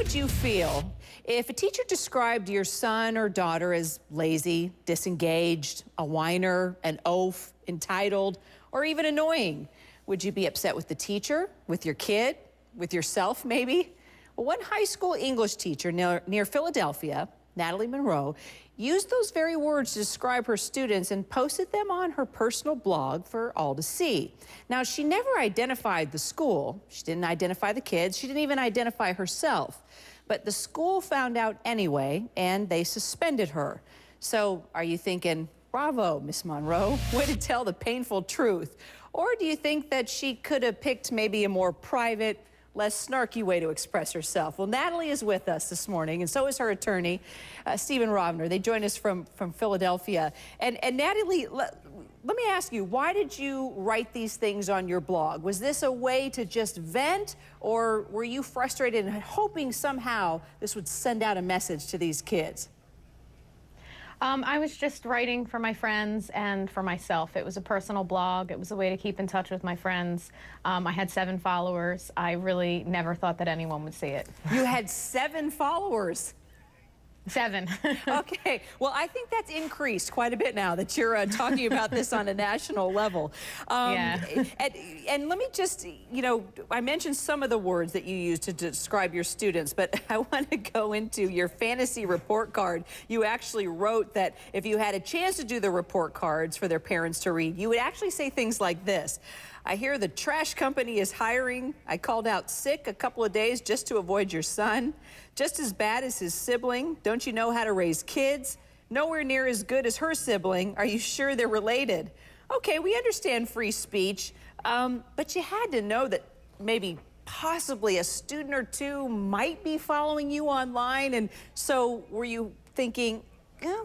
would you feel if a teacher described your son or daughter as lazy, disengaged, a whiner, an oaf, entitled, or even annoying? Would you be upset with the teacher, with your kid, with yourself maybe? Well, one high school English teacher near Philadelphia, Natalie Munroe, used those very words to describe her students and posted them on her personal blog for all to see. Now, she never identified the school. She didn't identify the kids. She didn't even identify herself. But the school found out anyway, and they suspended her. So are you thinking, bravo, Miss Munroe, way to tell the painful truth? Or do you think that she could have picked maybe a more private, less snarky way to express herself? Well, Natalie is with us this morning, and so is her attorney, Rovner. They join us from Philadelphia. And Natalie, let me ask you, why did you write these things on your blog? Was this a way to just vent, or were you frustrated and hoping somehow this would send out a message to these kids? I was just writing for my friends and for myself. It was a personal blog. It was a way to keep in touch with my friends. I had 7 followers. I really never thought that anyone would see it. You had 7 followers? 7. Okay. Well, I think that's increased quite a bit now that you're talking about this on a national level. Yeah. And let me just, you know, I mentioned some of the words that you use to describe your students, but I want to go into your fantasy report card. You actually wrote that if you had a chance to do the report cards for their parents to read, you would actually say things like this. I hear the trash company is hiring. I called out sick a couple of days just to avoid your son. Just as bad as his sibling. Don't you know how to raise kids? Nowhere near as good as her sibling. Are you sure they're related? Okay, we understand free speech, but you had to know that maybe possibly a student or two might be following you online. And so were you thinking,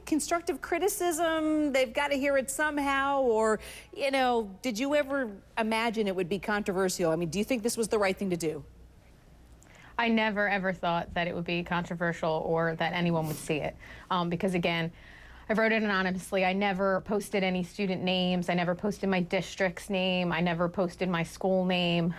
constructive criticism, they've got to hear it somehow? Or, you know, did you ever imagine it would be controversial? I mean, do you think this was the right thing to do? I never, ever thought that it would be controversial or that anyone would see it. Because, again, I wrote it anonymously. I never posted any student names. I never posted my district's name. I never posted my school name.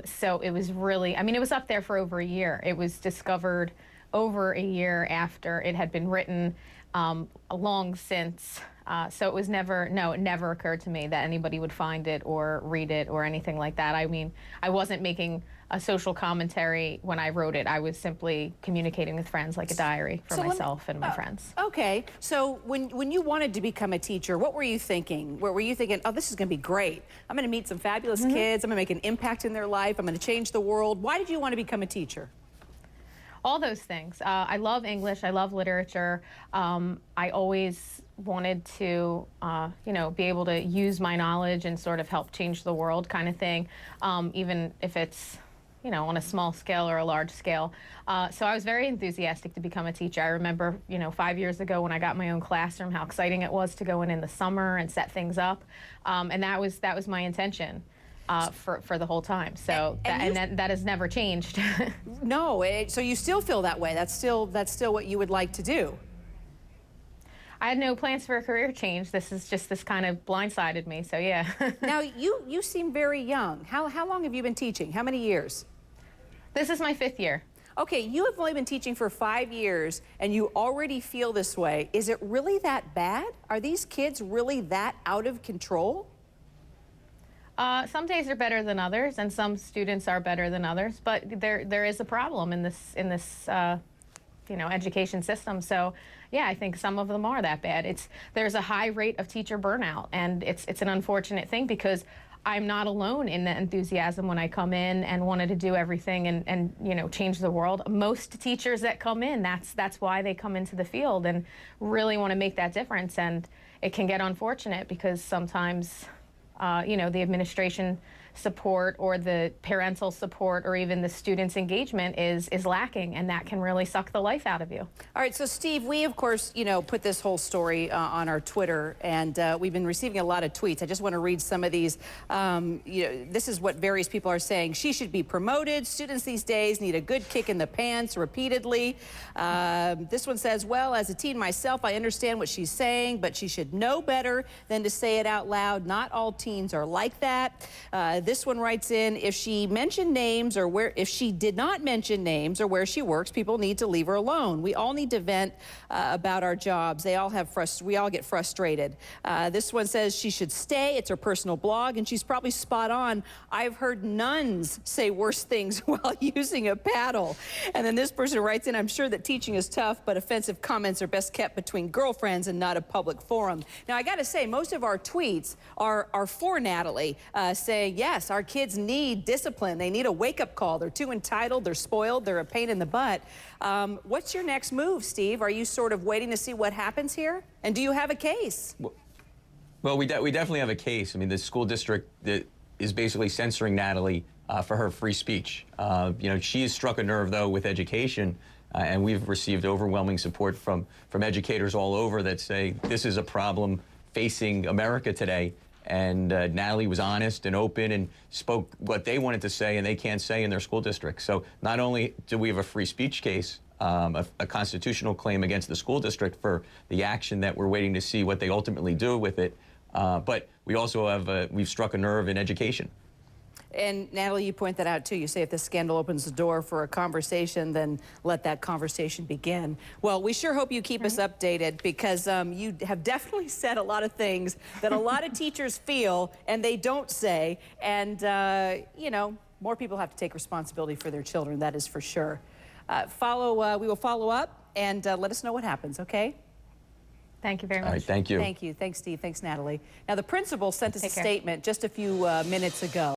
So it was really, I mean, it was up there for over a year. It was discovered over a year after it had been written, long since. So it was never, no, it never occurred to me that anybody would find it or read it or anything like that. I mean, I wasn't making a social commentary when I wrote it. I was simply communicating with friends like a diary for myself and my friends. Okay, so when you wanted to become a teacher, what were you thinking? Were you thinking, oh, this is going to be great. I'm going to meet some fabulous kids. I'm going to make an impact in their life. I'm going to change the world. Why did you want to become a teacher? All those things. I love English. I love literature. I always wanted to, you know, be able to use my knowledge and sort of help change the world kind of thing, even if it's, you know, on a small scale or a large scale. So I was very enthusiastic to become a teacher. I remember, you know, 5 years ago when I got my own classroom, how exciting it was to go in the summer and set things up. And that was my intention. For the whole time. So that has never changed. No, so you still feel that way. That's still what you would like to do. I had no plans for a career change. This kind of blindsided me. So yeah. Now you seem very young. How long have you been teaching? How many years? This is my 5th year. Okay, you have only been teaching for 5 years and you already feel this way. Is it really that bad? Are these kids really that out of control? Some days are better than others, and some students are better than others. But there is a problem in this you know, education system. So yeah, I think some of them are that bad. There's a high rate of teacher burnout, and it's an unfortunate thing because I'm not alone in the enthusiasm when I come in and wanted to do everything and you know, change the world. Most teachers that come in, that's why they come into the field and really want to make that difference. And it can get unfortunate because sometimes you know, the administration support or the parental support or even the students' engagement is lacking, and that can really suck the life out of you. All right, so Steve, we of course, you know, put this whole story on our Twitter, and we've been receiving a lot of tweets. I just want to read some of these. You know, this is what various people are saying. She should be promoted. Students these days need a good kick in the pants repeatedly. This one says, well, as a teen myself, I understand what she's saying, but she should know better than to say it out loud. Not all teens are like that. This one writes in, if she mentioned names or if she did not mention names or where she works, people need to leave her alone. We all need to vent about our jobs. We all get frustrated. This one says she should stay. It's her personal blog, and she's probably spot on. I've heard nuns say worse things while using a paddle. And then this person writes in, I'm sure that teaching is tough, but offensive comments are best kept between girlfriends and not a public forum. Now, I got to say, most of our tweets are for Natalie, saying, yes, our kids need discipline. They need a wake-up call. They're too entitled. They're spoiled. They're a pain in the butt. What's your next move, Steve? Are you sort of waiting to see what happens here? And do you have a case? Well, we definitely have a case. I mean, the school district that is basically censoring Natalie for her free speech. You know, she has struck a nerve, though, with education, and we've received overwhelming support from educators all over that say this is a problem facing America today. And Natalie was honest and open and spoke what they wanted to say and they can't say in their school district. So not only do we have a free speech case, a constitutional claim against the school district for the action that we're waiting to see what they ultimately do with it, but we also have, we've struck a nerve in education. And Natalie, you point that out too. You say if this scandal opens the door for a conversation, then let that conversation begin. Well, we sure hope you keep us updated, because you have definitely said a lot of things that a lot of teachers feel and they don't say. And, you know, more people have to take responsibility for their children, that is for sure. We will follow up and let us know what happens, okay? Thank you very much. All right, thank you. Thank you. Thanks, Steve. Thanks, Natalie. Now, the principal sent us a statement just a few minutes ago.